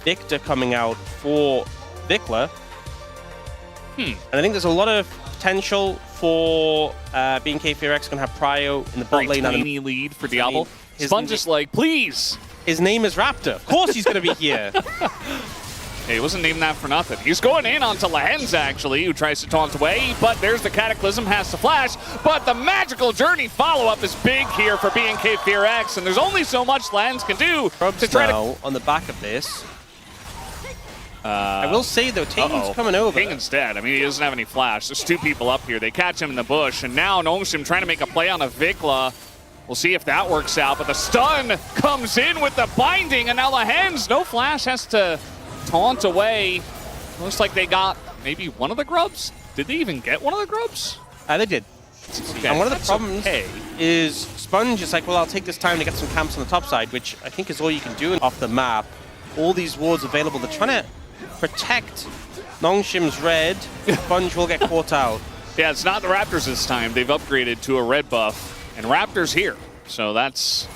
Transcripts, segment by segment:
Viktor coming out for Viktor. And I think there's a lot of potential for BNK FEARX going to have Prio in the bot lane. Tiny lead for Diablo. Sponge is like, please. His name is Raptor. Of course he's going to be here. Hey, he wasn't named that for nothing. He's going in onto Lehens, actually, who tries to taunt away, but there's the Cataclysm, has to flash, but the Magical Journey follow-up is big here for BNK FEARX, and there's only so much Lehens can do to try to... on the back of this. I will say, though, Tatum's coming over. King instead. I mean, he doesn't have any flash. There's two people up here. They catch him in the bush, and now Nongshim trying to make a play on a Viktor. We'll see if that works out, but the stun comes in with the binding, and now Lehens, no flash, has to taunt away. Looks like they got maybe one of the grubs. Did they even get one of the grubs? They did. Okay. And one of the problems is Sponge is like, well, I'll take this time to get some camps on the top side, which I think is all you can do off the map. All these wards available. They're trying to protect Nongshim's red. Sponge will get caught out. Yeah, it's not the Raptors this time. They've upgraded to a red buff, and Raptors here. So that's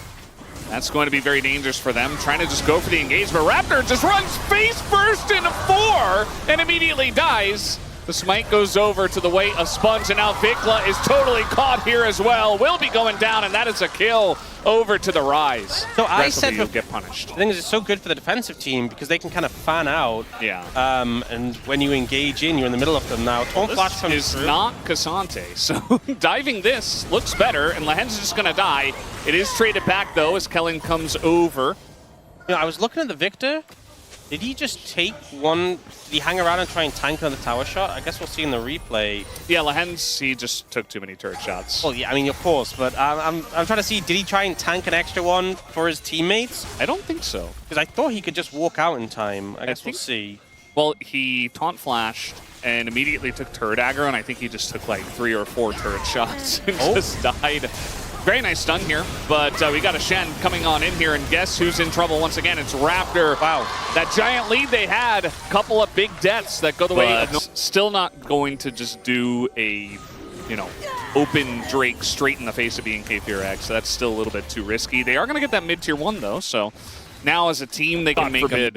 going to be very dangerous for them, trying to just go for the engagement. Raptor just runs face first into 4 and immediately dies. The smite goes over to the weight of Sponge, and now Viktor is totally caught here as well. Will be going down, and that is a kill over to the Ryze. So I said you'll get punished. The thing is, it's so good for the defensive team because they can kind of fan out. Yeah. And when you engage in, you're in the middle of them now. Taunt flash comes is through. Not Cassante, so diving this looks better, and Lehens is just going to die. It is traded back, though, as Kellen comes over. You know, I was looking at the Viktor. Did he just take one? Did he hang around and try and tank another tower shot? I guess we'll see in the replay. Yeah, Lehens, he just took too many turret shots. Well, yeah, I mean, of course, but I'm trying to see, did he try and tank an extra one for his teammates? I don't think so. Because I thought he could just walk out in time. I guess we'll see. Well, he taunt flashed and immediately took turret aggro, and I think he just took like 3 or 4 turret shots and just died. Very nice stun here, but we got a Shen coming on in here, and guess who's in trouble once again? It's Raptor. Wow. That giant lead they had, a couple of big deaths that go the way of still not going to just do a, you know, open Drake straight in the face of BNK FEARX. So that's still a little bit too risky. They are going to get that mid-tier 1, though, so now as a team they can make a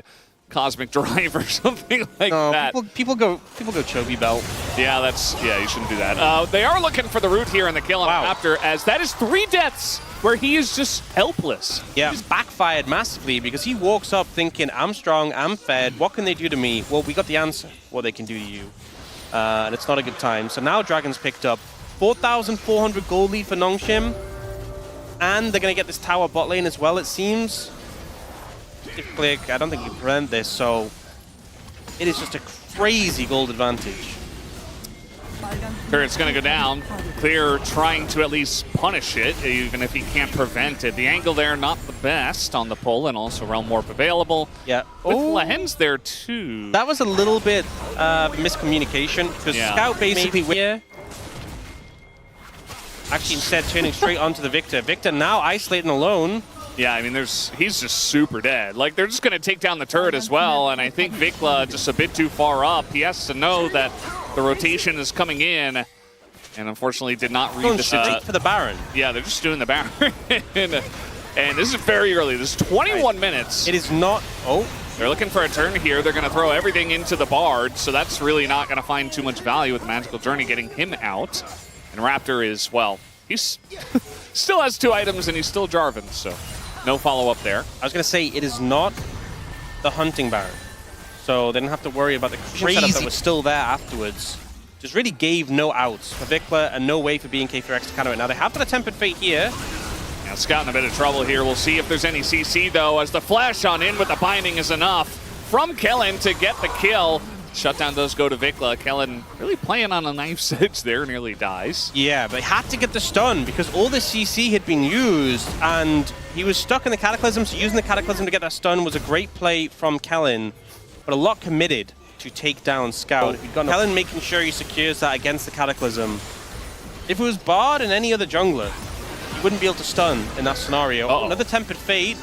Cosmic Drive or something like that. People go Chobi Belt. Yeah, you shouldn't do that. They are looking for the root here in the kill on Raptor, as that is 3 deaths where he is just helpless. Yeah, he's backfired massively because he walks up thinking, I'm strong, I'm fed, what can they do to me? Well, we got the answer, what they can do to you. And it's not a good time. So now Dragon's picked up 4,400 gold lead for Nongshim, and they're going to get this tower bot lane as well, it seems. If click, I don't think you can prevent this, so it is just a crazy gold advantage. Turret's going to go down. Clear trying to at least punish it, even if he can't prevent it. The angle there, not the best on the pull, and also Realm Warp available. Yeah. With Lehens there, too. That was a little bit miscommunication, because Scout basically here. Actually, instead turning straight onto the Viktor. Viktor now isolating alone. Yeah, I mean, he's just super dead. Like, they're just going to take down the turret as well, and I think Viktor just a bit too far up. He has to know that the rotation is coming in, and unfortunately did not read the straight for the Baron. Yeah, they're just doing the Baron. And this is very early. This is 21 minutes. It is not... Oh. They're looking for a turn here. They're going to throw everything into the Bard, so that's really not going to find too much value with the Magical Journey getting him out. And Raptor is, well, he's still has 2 items, and he's still Jarvan, so... No follow-up there. I was going to say, it is not the Hunting Baron. So they didn't have to worry about the crazy setup that was still there afterwards. Just really gave no outs for Viktor and no way for BNK FEARX to counter it. Now they have got a Tempered Fate here. Now Scout in a bit of trouble here. We'll see if there's any CC though, as the flash on in with the binding is enough from Kellen to get the kill. Shutdown does go to Viktor. Kellen really playing on a knife's edge there, nearly dies. Yeah, but he had to get the stun because all the CC had been used and he was stuck in the Cataclysm, so using the Cataclysm to get that stun was a great play from Kellen, but a lot committed to take down Scout. Kellen making sure he secures that against the Cataclysm. If it was Bard and any other jungler, he wouldn't be able to stun in that scenario. Oh, another Tempered Fate.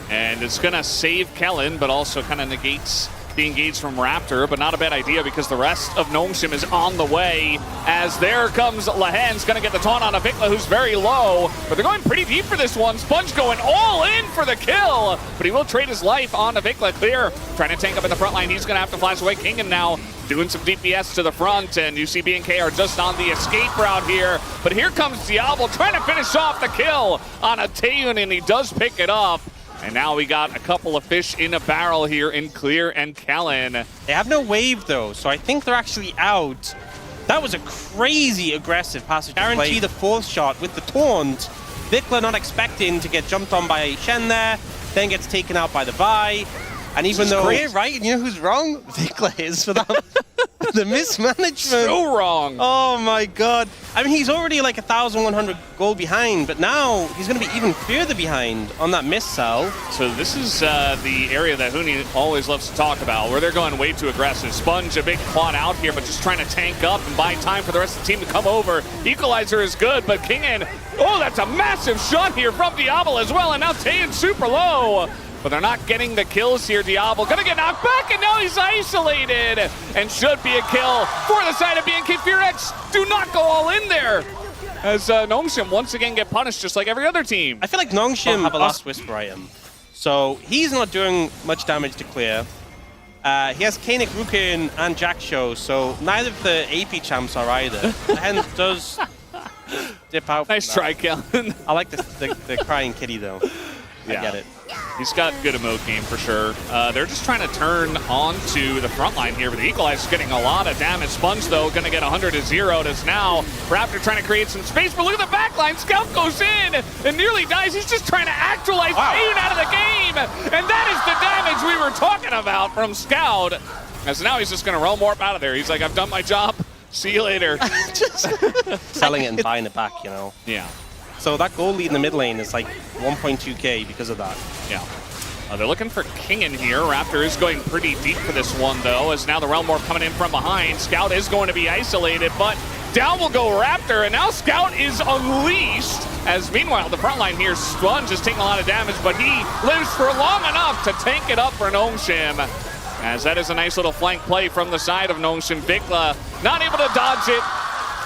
And it's going to save Kellen, but also kind of negates the engage from Raptor, but not a bad idea because the rest of Nongshim is on the way. As there comes Lahen's gonna get the taunt on Viktor, who's very low, but they're going pretty deep for this one. Sponge going all in for the kill, but he will trade his life on Viktor. Clear, trying to tank up in the front line. He's gonna have to flash away. Kingen now doing some DPS to the front, and you see BNK are just on the escape route here. But here comes Diablo trying to finish off the kill on a Taeyun, and he does pick it up. And now we got a couple of fish in a barrel here in Clear and Kellen. They have no wave though, so I think they're actually out. That was a crazy aggressive passage. Guarantee the fourth shot with the taunt. Viktor not expecting to get jumped on by Shen there, then gets taken out by the Vi. And even though Clear, right? And you know who's wrong? Viktor is for that. The mismanagement. So wrong. Oh my god. I mean, he's already like 1,100 gold behind, but now he's going to be even further behind on that miss cell. So this is the area that Huni always loves to talk about, where they're going way too aggressive. Sponge, a big quad out here, but just trying to tank up and buy time for the rest of the team to come over. Equalizer is good, but Kingen, oh, that's a massive shot here from Diablo as well, and now Taeyun super low. But they're not getting the kills here. Diablo gonna get knocked back, and now he's isolated. And should be a kill for the side of BNK FEARX. Do not go all in there. As Nongshim once again get punished just like every other team. I feel like Nongshim have a Last Whisper item. So he's not doing much damage to Clear. He has Kanik, Rukin, and Jack Show, so neither of the AP champs are either. Hence does dip out. Nice try, Kellen. I like the crying kitty though. I get it. He's got good emote game for sure. They're just trying to turn onto the front line here, but the Equalizer's getting a lot of damage. Sponge, though, going to get 100 to 0. As now Raptor trying to create some space, but look at the back line. Scout goes in and nearly dies. He's just trying to actualize Taeyun out of the game. And that is the damage we were talking about from Scout. As now he's just going to roam warp out of there. He's like, I've done my job. See you later. Selling it and buying it back, you know? Yeah. So that goal lead in the mid lane is like 1.2k because of that. Yeah. They're looking for Kingen here. Raptor is going pretty deep for this one, though, as now the Realm Warp coming in from behind. Scout is going to be isolated, but down will go Raptor, and now Scout is unleashed. As meanwhile, the front line here, Sponge is taking a lot of damage, but he lives for long enough to tank it up for Nongshim. As that is a nice little flank play from the side of Nongshim. Viktor not able to dodge it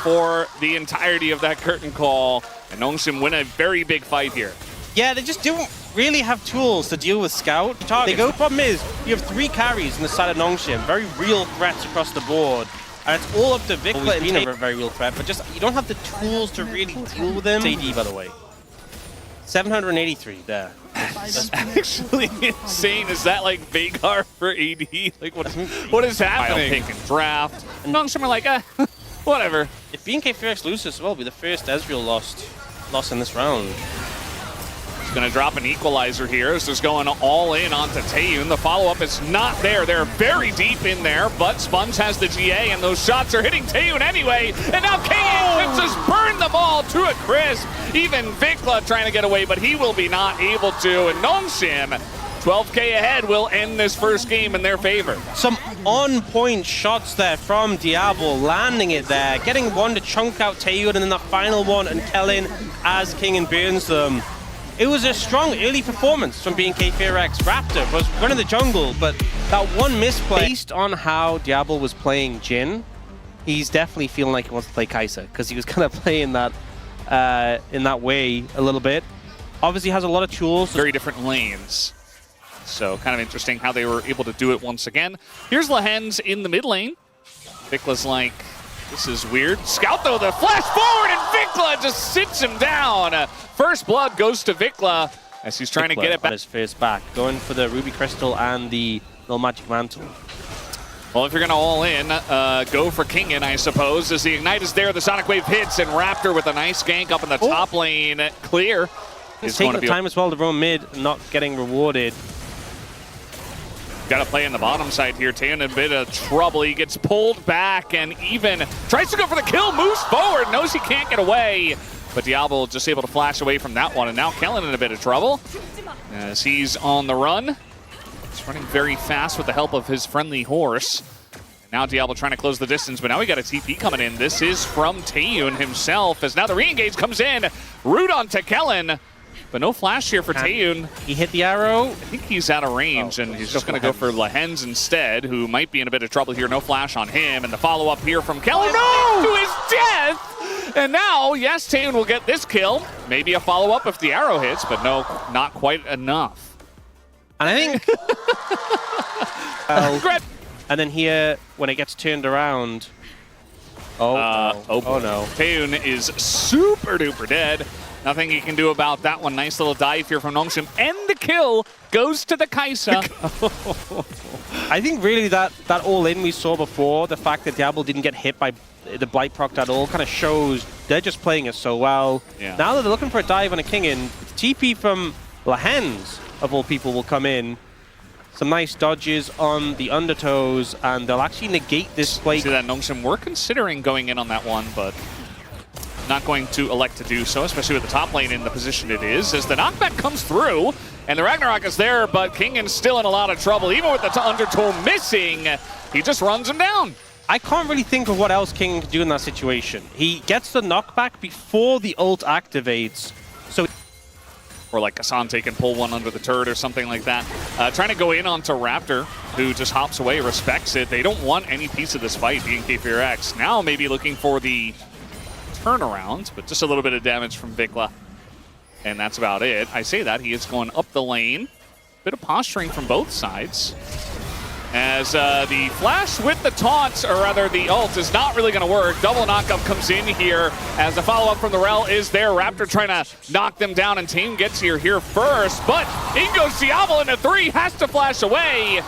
for the entirety of that curtain call. And Nongshim win a very big fight here. Yeah, they just don't really have tools to deal with Scout. The problem is, you have 3 carries on the side of Nongshim, very real threats across the board. And it's all up to Viktor and being a very real threat, but just you don't have the tools to really deal with him. AD, by the way. 783 there. That's actually insane. Is that like Veigar for AD? Like what is happening? Pick and draft. And Nongshim are like, whatever. If BNK FEARX loses as well, it'll be the first Ezreal loss in this round. He's going to drop an Equalizer here. This is going all in onto Taeyun. The follow-up is not there. They're very deep in there, but Sponge has the GA, and those shots are hitting Taeyun anyway. And now Kingen just burned them all to a crisp. Even Viktor trying to get away, but he will be not able to. And Nongshim, 12k ahead, will end this first game in their favor. Some on-point shots there from Diablo, landing it there, getting one to chunk out Taeyun, and then the final one and Kellen as Kingen burns them. It was a strong early performance from BNK FEARX. Raptor was running the jungle, but that one misplay. Based on how Diablo was playing Jhin, he's definitely feeling like he wants to play Kai'Sa, because he was kind of playing that in that way a little bit. Obviously has a lot of tools. Very different lanes. So kind of interesting how they were able to do it once again. Here's Lahen's in the mid lane. Viktor's like, this is weird. Scout, though, the flash forward, and Viktor just sits him down. First blood goes to Viktor as he's trying to get it back. On his first back, going for the Ruby Crystal and the Null Magic Mantle. Well, if you're going to all in, go for Kingen, I suppose, as the Ignite is there. The Sonic Wave hits, and Raptor with a nice gank up in the top lane. Clear. He's taking the time as well to roam mid, not getting rewarded. Got to play in the bottom side here. Taeyun in a bit of trouble. He gets pulled back and even tries to go for the kill, moves forward, knows he can't get away. But Diablo just able to flash away from that one. And now Kellen in a bit of trouble as he's on the run. He's running very fast with the help of his friendly horse. And now Diablo trying to close the distance, but now we got a TP coming in. This is from Taeyun himself as now the re-engage comes in. Root onto Kellen. But no flash here for Taeyun. He hit the arrow. I think he's out of range, and he's just going to go for Lehens instead, who might be in a bit of trouble here. No flash on him, and the follow-up here from Kelly to his death! And now, yes, Taeyun will get this kill. Maybe a follow-up if the arrow hits, but no, not quite enough. And I think... and then here, when it gets turned around... Oh no. Taeyun is super duper dead. Nothing he can do about that one. Nice little dive here from Nongshim. And the kill goes to the Kai'Sa. I think really that all-in we saw before, the fact that Diablo didn't get hit by the Blight proc at all, kind of shows they're just playing it so well. Yeah. Now that they're looking for a dive on a King-in, TP from Lehens, of all people, will come in. Some nice dodges on the undertows, and they'll actually negate this Blake. See that Nongshim were considering going in on that one, but not going to elect to do so, especially with the top lane in the position it is, as the knockback comes through, and the Ragnarok is there, but Kingin's still in a lot of trouble. Even with the undertow missing, he just runs him down. I can't really think of what else King can do in that situation. He gets the knockback before the ult activates, so... Or like Asante can pull one under the turret or something like that. Trying to go in onto Raptor, who just hops away, respects it. They don't want any piece of this fight, BNK FEARX. Now maybe looking for the turnaround, but just a little bit of damage from Vikla. And that's about it. I say that, he is going up the lane. Bit of posturing from both sides. As the flash with the taunt, or rather the ult, is not really going to work. Double knockup comes in here as the follow-up from the Rell is there. Raptor trying to knock them down, and Team gets here first. But in goes Diablo into 3, has to flash away.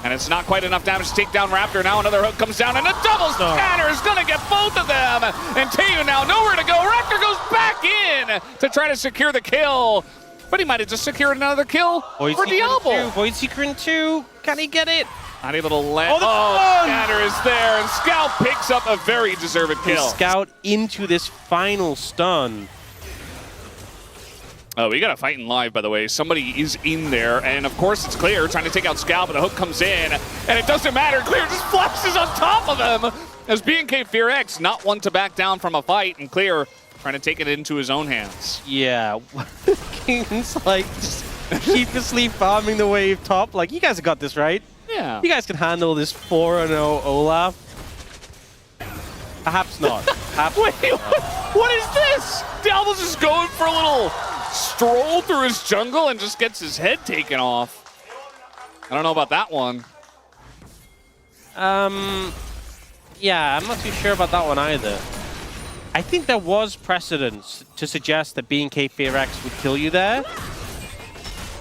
And it's not quite enough damage to take down Raptor. Now another hook comes down, and a double scatter is going to get both of them. And Taeyun now nowhere to go. Raptor goes back in to try to secure the kill. But he might have just secured another kill for Diablo. Void Seeker in 2. Can he get it? Tiny little scatter is there, and Scout picks up a very deserved kill. Scout into this final stun. Oh, we got a fight in live, by the way. Somebody is in there, and of course it's Clear trying to take out Scout, but the hook comes in, and it doesn't matter. Clear just flashes on top of him as BNK FEARX not one to back down from a fight, and Clear trying to take it into his own hands. Yeah, King's like just sheepishly farming the wave top. Like, you guys have got this, right? Yeah. You guys can handle this 4-0 Olaf. Perhaps not. Perhaps Wait, what is this? Diablo's just going for a little stroll through his jungle and just gets his head taken off. I don't know about that one. Yeah, I'm not too sure about that one either. I think there was precedence to suggest that BNK FEARX would kill you there.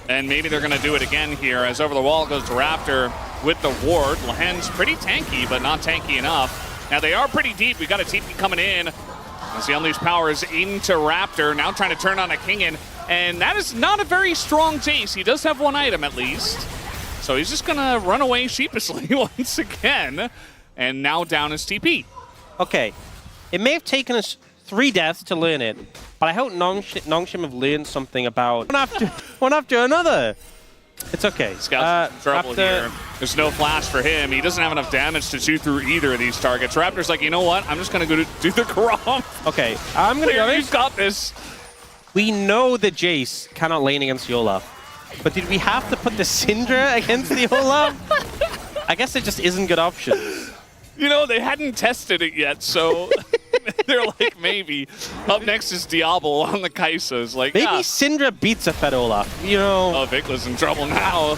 And maybe they're going to do it again here as over the wall goes to Raptor with the ward. Lehen's pretty tanky, but not tanky enough. Now they are pretty deep. We got a TP coming in as he unleashed powers into Raptor. Now trying to turn on a Kingin. And that is not a very strong Jayce. He does have one item at least. So he's just going to run away sheepishly once again. And now down his TP. Okay. It may have taken us 3 deaths to learn it, but I hope Nongshim have learned something about one after another. It's okay. Scout's in trouble here. There's no flash for him. He doesn't have enough damage to chew through either of these targets. Raptor's like, you know what? I'm just going to go do the Karam. Okay, I'm going to be honest. You've got this. We know that Jayce cannot lane against the Olaf, but did we have to put the Syndra against the Olaf? I guess it just isn't good options. You know, they hadn't tested it yet, so they're like, maybe. Up next is Diablo on the Kai'Sa. Like, maybe Syndra beats a Fed Olaf, you know. Oh, Vikla's in trouble now.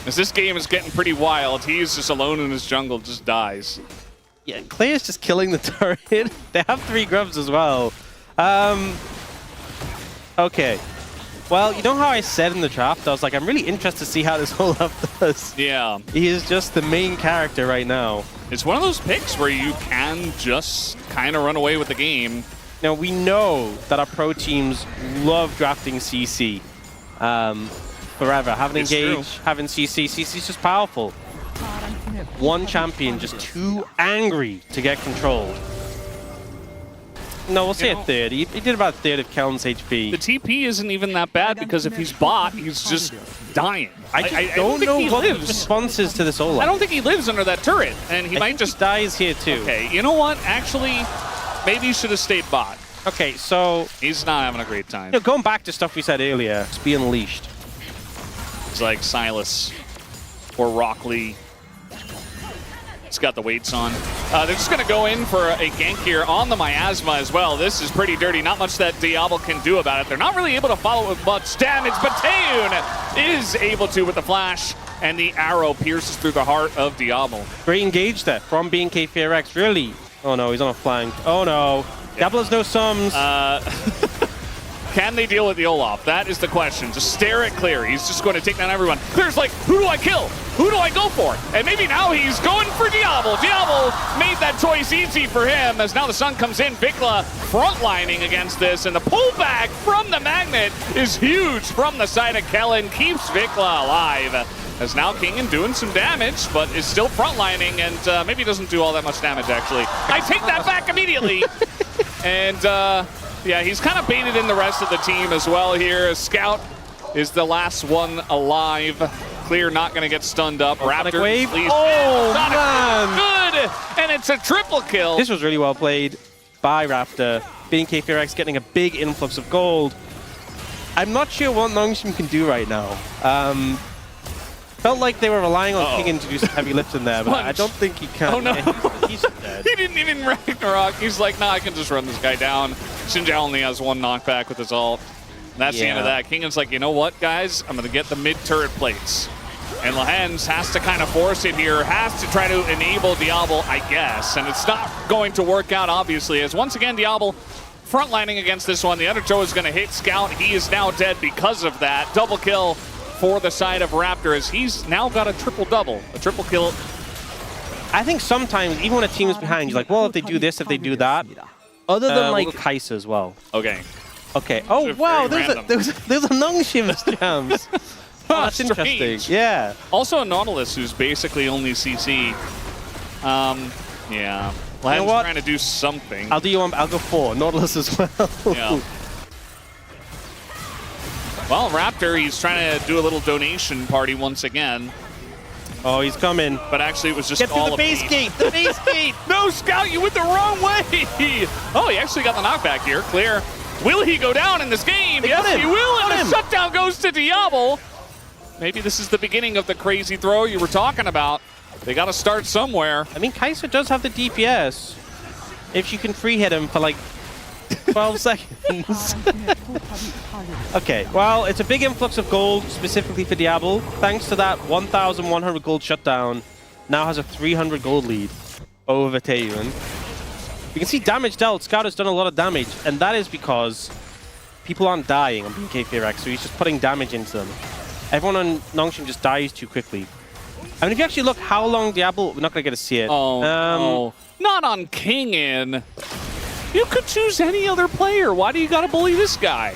As this game is getting pretty wild, he's just alone in his jungle, just dies. Yeah, Clay's just killing the turret. They have 3 grubs as well. Okay. Well, you know how I said in the draft, I was like, I'm really interested to see how this Olaf does. Yeah. He is just the main character right now. It's one of those picks where you can just kind of run away with the game. Now, we know that our pro teams love drafting CC forever. Having Engage, having CC. CC's just powerful. One champion just too angry to get controlled. No, we'll say a third. He did about a third of Kellen's HP. The TP isn't even that bad because if he's bot, he's just dying. I don't know what the response is to this Olaf. I don't think he lives under that turret, and he might just dies here too. Okay, you know what? Actually, maybe he should have stayed bot. Okay, so He's not having a great time. going back to stuff we said earlier, it's be unleashed. It's like Silas or Rock Lee. It's got the weights on. They're just going to go in for a gank here on the Miasma as well. This is pretty dirty. Not much that Diablo can do about it. They're not really able to follow with much damage, but Taeun is able to with the flash, and the arrow pierces through the heart of Diablo. Great engage there from BNK FEARX, really. Oh no, he's on a flank. Oh no. Yeah. Diablo's no sums. Can they deal with the Olaf? That is the question. Just stare at Clear. He's just going to take down everyone. Clear's like, who do I kill? Who do I go for? And maybe now he's going for Diablo. Diablo made that choice easy for him as now the sun comes in. Vikla frontlining against this, and the pullback from the Magnet is huge from the side of Kellen. Keeps Vikla alive. As now Kingen doing some damage, but is still frontlining, and maybe doesn't do all that much damage, actually. I take that back immediately. And yeah, he's kind of baited in the rest of the team as well here. Scout is the last one alive. Clear not going to get stunned up. Raptor wave. leads. Oh, man. Good. And it's a triple kill. This was really well played by Raptor. BNK FEARX getting a big influx of gold. I'm not sure what Nongshim can do right now. Felt like they were relying on Kingen to do some heavy lifting there, but I don't think he can. Oh no, he's dead. He didn't even Ragnarok. He's like, nah, I can just run this guy down. Zhao only has one knockback with his ult. And that's the end of that. Kingen's like, you know what, guys? I'm going to get the mid-turret plates. And Lehens has to kind of force it here, has to try to enable Diablo, I guess. And it's not going to work out, obviously, as once again, Diablo frontlining against this one. The other Joe is going to hit Scout. He is now dead because of that. Double kill for the side of Raptor as he's now got a triple-double, a triple kill. I think sometimes, even when a team is behind, you're like, well, if they do this, if they do that. Other than like Kai'Sa as well. Okay. Okay. Oh wow, there's a Nongshim jams. Oh, that's interesting. Yeah. Also a Nautilus who's basically only CC. Yeah. You know what? Trying to do something. I'll go 4. Nautilus as well. Yeah. Well, Raptor, he's trying to do a little donation party once again. Oh, he's coming. But actually, it was just Get all through the base gate. The base gate. No, Scout, you went the wrong way. Oh, he actually got the knockback here. Clear. Will he go down in this game? Yes, he will. And the shutdown goes to Diablo. Maybe this is the beginning of the crazy throw you were talking about. They got to start somewhere. I mean, Kai'Sa does have the DPS. If she can free hit him for like 12 seconds. Okay, well, it's a big influx of gold specifically for Diablo. Thanks to that 1,100 gold shutdown, now has a 300 gold lead over Taeun. You can see damage dealt. Scout has done a lot of damage, and that is because people aren't dying on BNK FEARX, so he's just putting damage into them. Everyone on Nongshim just dies too quickly. I mean, if you actually look how long Diablo... We're not going to get to see it. Oh, no. Not on Kingen. You could choose any other player. Why do you got to bully this guy?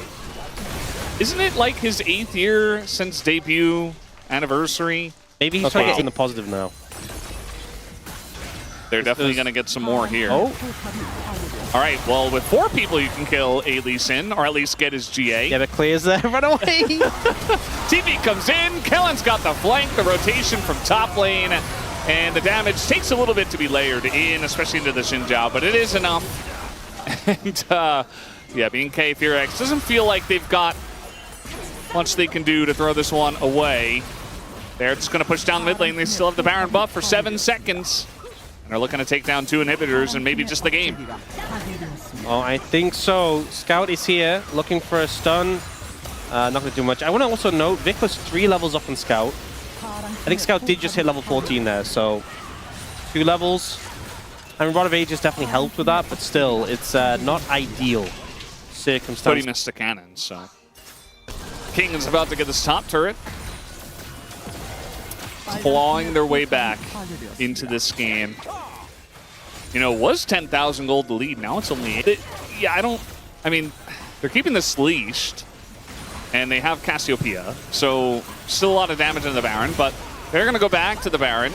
Isn't it like his 8th year since debut anniversary? Maybe he's trying to get in the positive now. They're definitely going to get some more here. Oh. All right, well, with 4 people, you can kill a Lee Sin, or at least get his GA. Yeah, but Clear's there. Run away! TV comes in. Kellen's got the flank, the rotation from top lane, and the damage takes a little bit to be layered in, especially into the Zhao, but it is enough. And, yeah, BNK FEARX doesn't feel like they've got much they can do to throw this one away. They're just going to push down mid lane. They still have the Baron buff for 7 seconds. And they're looking to take down 2 inhibitors and maybe just the game. Oh, I think so. Scout is here, looking for a stun. Not going to do much. I want to also note, Vic was 3 levels up on Scout. I think Scout did just hit level 14 there, so 2 levels. I mean, Rod of Ages definitely helped with that, but still, it's not ideal circumstance. But he missed the cannon, so. King is about to get this top turret. Clawing their way back into this game. You know, it was 10,000 gold to lead. Now it's only 8. Yeah, I mean, they're keeping this leashed. And they have Cassiopeia. So, still a lot of damage in the Baron. But they're going to go back to the Baron.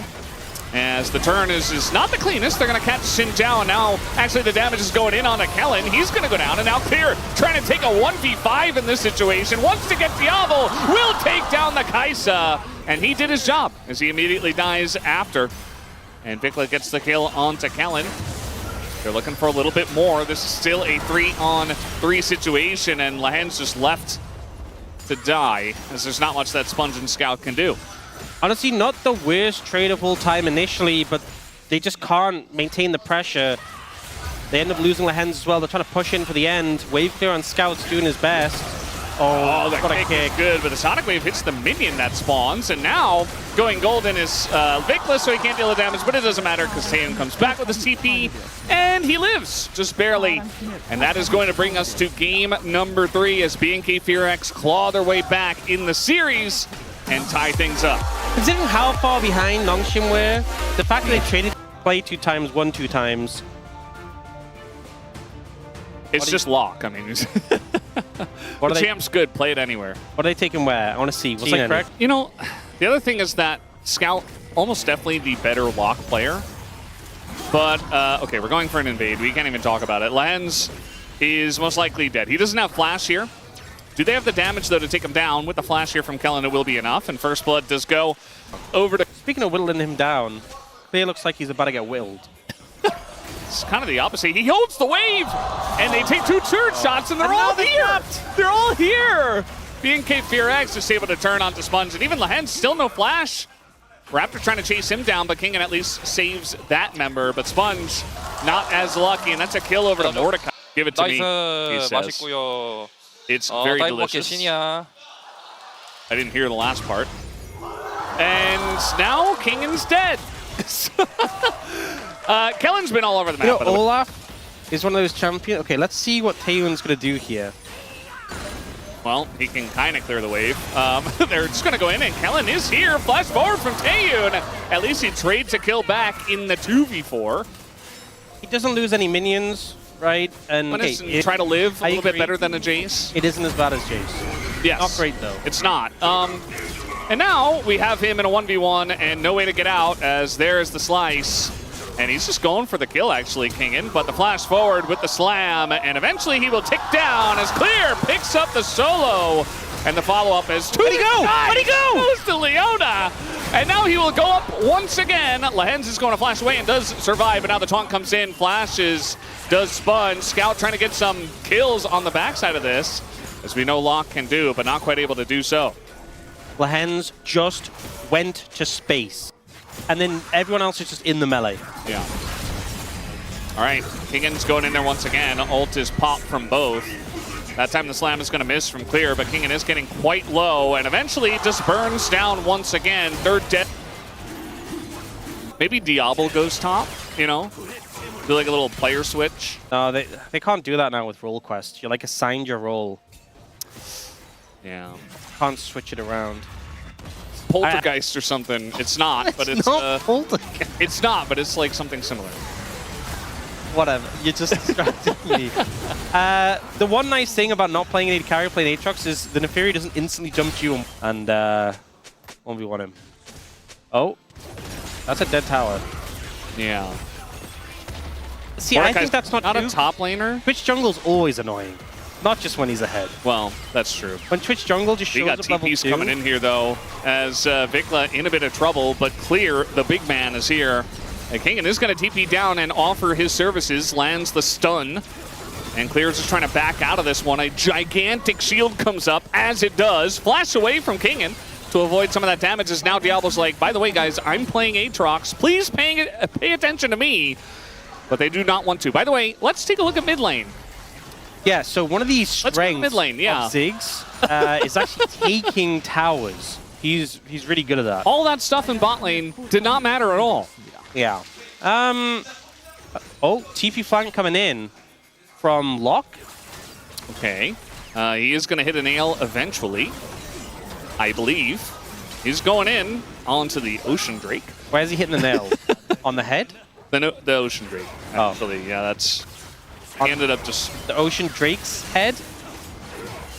As the turn is not the cleanest. They're going to catch Zhao. And now, actually, the damage is going in on a Kellen. He's going to go down. And now Clear trying to take a 1v5 in this situation. Wants to get Diablo. Will take down the Kai'Sa. And he did his job as he immediately dies after. And Vikla gets the kill onto Kellen. They're looking for a little bit more. This is still a 3-on-3 situation, and Lahen's just left to die, as there's not much that Sponge and Scout can do. Honestly, not the worst trade of all time initially, but they just can't maintain the pressure. They end up losing Lahen's as well. They're trying to push in for the end. Wave clear on Scout's doing his best. Oh, that kick is good, but the Sonic Wave hits the minion that spawns, and now going golden is Viktor, so he can't deal the damage, but it doesn't matter because Taeyeon comes back with his TP, and he lives, just barely. And that is going to bring us to game number 3 as BNK FEARX claw their way back in the series and tie things up. Considering how far behind Nongshim were, the fact that they traded play 2 times, won 2 times. It's just Locke, I mean. The champ's good, play it anywhere. What are they taking where? I want to see. What's that correct? You know, the other thing is that Scout, almost definitely the better Locke player. But, okay, we're going for an invade. We can't even talk about it. Lens is most likely dead. He doesn't have Flash here. Do they have the damage, though, to take him down? With the Flash here from Kellen, it will be enough. And First Blood does go over to... Speaking of whittling him down, Clear looks like he's about to get whittled. It's kind of the opposite. He holds the wave, and they take 2 turret shots, and they're all here. They're all here. BNK FEARX just able to turn onto Sponge, and even Lahen still no flash. Raptor trying to chase him down, but Kingen at least saves that member. But Sponge not as lucky, and that's a kill over to Mordekaiser. Give it to me, he says. 맛있고요. It's very delicious. I didn't hear the last part. And now Kingen's dead. Kellen's been all over the map. You know, Olaf is one of those champions. Okay, let's see what Taeyeon's going to do here. Well, he can kind of clear the wave. They're just going to go in, and Kellen is here. Flash forward from Taeyeon. At least he trades a kill back in the 2v4. He doesn't lose any minions, right? And okay, try to live a little bit better than a Jayce. It isn't as bad as Jayce. Yes. Not great, though. It's not. And now we have him in a 1v1 and no way to get out, as there's the slice. And he's just going for the kill, actually, Kingen. But the flash forward with the slam, and eventually he will tick down as Clear picks up the solo. And the follow-up is Where'd he go? Where'd he go? Goes to Leona. And now he will go up once again. Lahen's is going to flash away and does survive. But now the taunt comes in, flashes, does Sponge. Scout trying to get some kills on the backside of this, as we know Locke can do, but not quite able to do so. Lahen's just went to space. And then everyone else is just in the melee. Yeah. All right, Kingen's going in there once again. Ult is popped from both. That time the slam is going to miss from Clear, but Kingen is getting quite low, and eventually just burns down once again. Third dead. Maybe Diablo goes top, you know? Do like a little player switch. No, they can't do that now with role quest. You're like assigned your role. Yeah. Can't switch it around. Poltergeist or something. It's not, but it's not Poltergeist. It's not, but it's like something similar. Whatever, you just distracted me. The one nice thing about not playing AD carry, playing Aatrox, is the Naafiri doesn't instantly jump to you and 1v1 him. Oh, that's a dead tower. Yeah. See, I think that's not a top laner. Twitch jungle's always annoying. Not just when he's ahead. Well, that's true. When Twitch jungle just shows up level 2. We got TPs coming in here, though, as Vikla in a bit of trouble, but Clear, the big man, is here. And Kingen is going to TP down and offer his services, lands the stun. And Clear is just trying to back out of this one. A gigantic shield comes up, as it does. Flash away from Kingen to avoid some of that damage, as now Diablo's like, by the way, guys, I'm playing Aatrox. Please pay attention to me. But they do not want to. By the way, let's take a look at mid lane. Yeah, so one of these strengths mid lane, of Ziggs is actually taking towers. He's really good at that. All that stuff in bot lane did not matter at all. Yeah. Oh, TP flank coming in from Locke. Okay. He is going to hit a nail eventually, I believe. He's going in onto the Ocean Drake. Where is he hitting the nail? On the head? The Ocean Drake, actually. Oh. Yeah, that's... He ended up just... The Ocean Drake's head?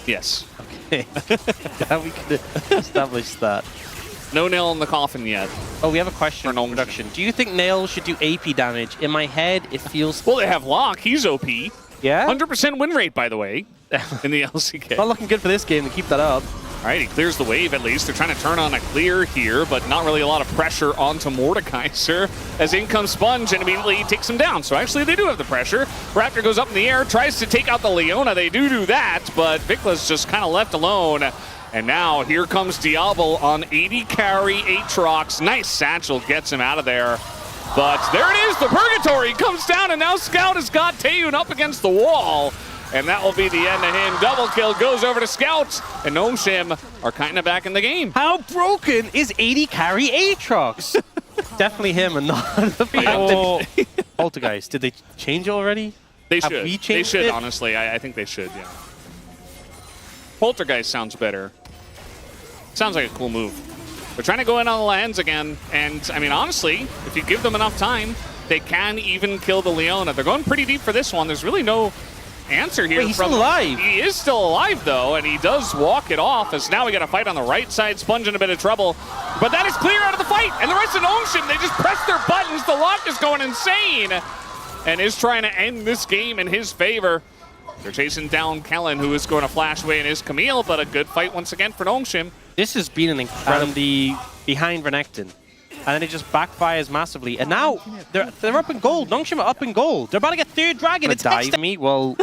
Yes. Okay. Yeah, we could establish that. No nail in the coffin yet. Oh, we have a question for production. Do you think nails should do AP damage? In my head, it feels... Well, they have Locke. He's OP. Yeah? 100% win rate, by the way, in the LCK. Not looking good for this game to keep that up. All right, he clears the wave at least. They're trying to turn on a clear here, but not really a lot of pressure onto Mordekaiser as in comes Sponge and immediately takes him down. So actually they do have the pressure. Raptor goes up in the air, tries to take out the Leona. They do that, but Vikla's just kind of left alone. And now here comes Diablo on 80 carry Aatrox. Nice satchel gets him out of there. But there it is, the Purgatory comes down, and now Scout has got Taeyun up against the wall. And that will be the end of him. Double kill goes over to Scout, and Nongshim are kind of back in the game. How broken is 80 carry Aatrox? Definitely him and not the Poltergeist. Did they change it already? They Have should. we They changed should, it? honestly. I think they should, yeah. Poltergeist sounds better. Sounds like a cool move. They're trying to go in on the lands again, and I mean, honestly, if you give them enough time, they can even kill the Leona. They're going pretty deep for this one. There's really no answer here. Wait, he's still alive. He is still alive, though, and he does walk it off, as now we got to fight on the right side. Sponge in a bit of trouble, but that is clear out of the fight, and the rest of Nongshim, they just press their buttons. The Locke is going insane, and is trying to end this game in his favor. They're chasing down Kellen, who is going to flash away in his Camille, but a good fight once again for Nongshim. This has been an incredible behind Renekton. And then it just backfires massively. And now they're up in gold. Nongshim are up in gold. They're about to get third dragon. It's dive me. Well,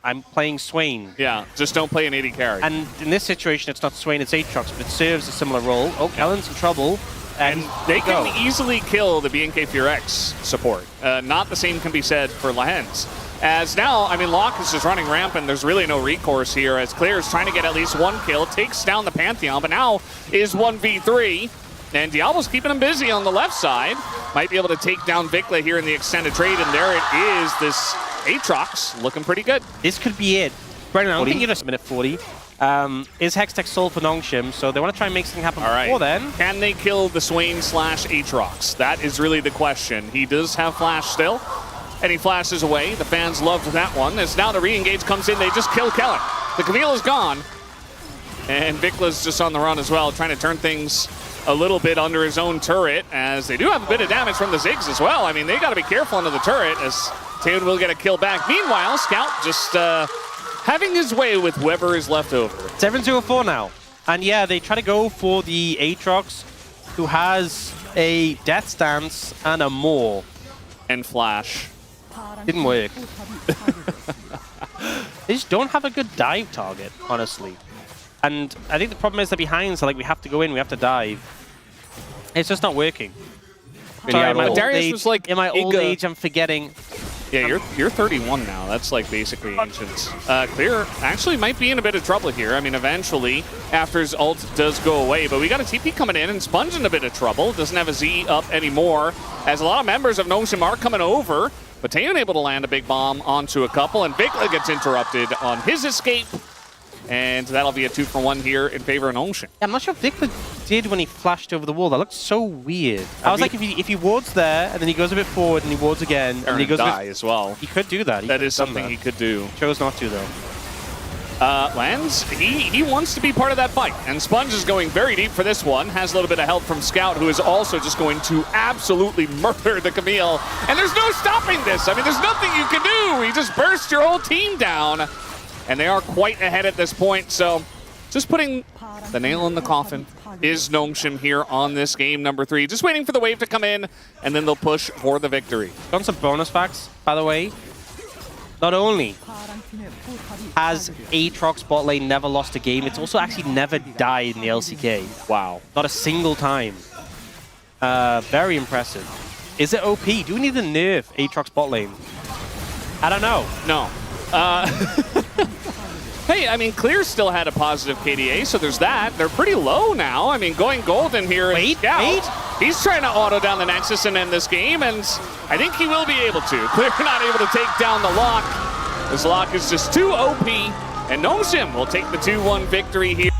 I'm playing Swain. Yeah, just don't play an 80 carry. And in this situation, it's not Swain, it's Aatrox, but it serves a similar role. Oh, Kellen's in trouble. And they can easily kill the BNK FEARX support. Not the same can be said for Lens. As now, I mean, Locke is just running rampant. There's really no recourse here as Clear is trying to get at least one kill, takes down the Pantheon, but now is 1v3. And Diablo's keeping him busy on the left side. Might be able to take down Vikla here in the extended trade, and there it is. This Aatrox looking pretty good. This could be it. Brendan, I don't think you're just minute 40. Is Hextech sold for Nongshim, so they want to try and make something happen before then. Can they kill the Swain / Aatrox? That is really the question. He does have flash still, and he flashes away. The fans loved that one. As now the re-engage comes in, they just kill Kellen. The Camille is gone, and Vikla's just on the run as well, trying to turn things a little bit under his own turret, as they do have a bit of damage from the Ziggs as well. I mean, they got to be careful under the turret, as Taeyun will get a kill back. Meanwhile, Scout just having his way with whoever is left over. 7-0-4 now. And yeah, they try to go for the Aatrox, who has a Death Stance and a Maw. And Flash. Didn't work. They just don't have a good dive target, honestly. And I think the problem is they're behind, so like we have to go in, we have to dive. It's just not working. Sorry, in my old age, was like in my old age, I'm forgetting. Yeah, you're 31 now. That's like basically ancient. Clear actually might be in a bit of trouble here. I mean, eventually, after his ult does go away, but we got a TP coming in, and Sponge in a bit of trouble. Doesn't have a Z up anymore, as a lot of members of Nongshim are coming over. But Taeyun able to land a big bomb onto a couple, and Vikla gets interrupted on his escape. And that'll be a 2-for-1 here in favor of Nongshim. I'm not sure if Viktor did when he flashed over the wall. That looked so weird. I was like, if he wards there, and then he goes a bit forward, and he wards again, and then he goes die as well. He could do that. That is something he could do. Chose not to, though. Lens, he wants to be part of that fight, and Sponge is going very deep for this one. Has a little bit of help from Scout, who is also just going to absolutely murder the Camille. And there's no stopping this. I mean, there's nothing you can do. He just burst your whole team down. And they are quite ahead at this point, so just putting the nail in the coffin is Nongshim here on this game number 3. Just waiting for the wave to come in, and then they'll push for the victory. Got some bonus facts, by the way. Not only has Aatrox bot lane never lost a game, it's also actually never died in the LCK. Wow. Not a single time. Very impressive. Is it OP? Do we need to nerf Aatrox bot lane? I don't know. No. Hey, I mean, Clear still had a positive KDA, so there's that. They're pretty low now. I mean, going golden here. Wait. He's trying to auto down the Nexus and end this game, and I think he will be able to. Clear not able to take down the Locke. This Locke is just too OP, and Nongshim will take the 2-1 victory here.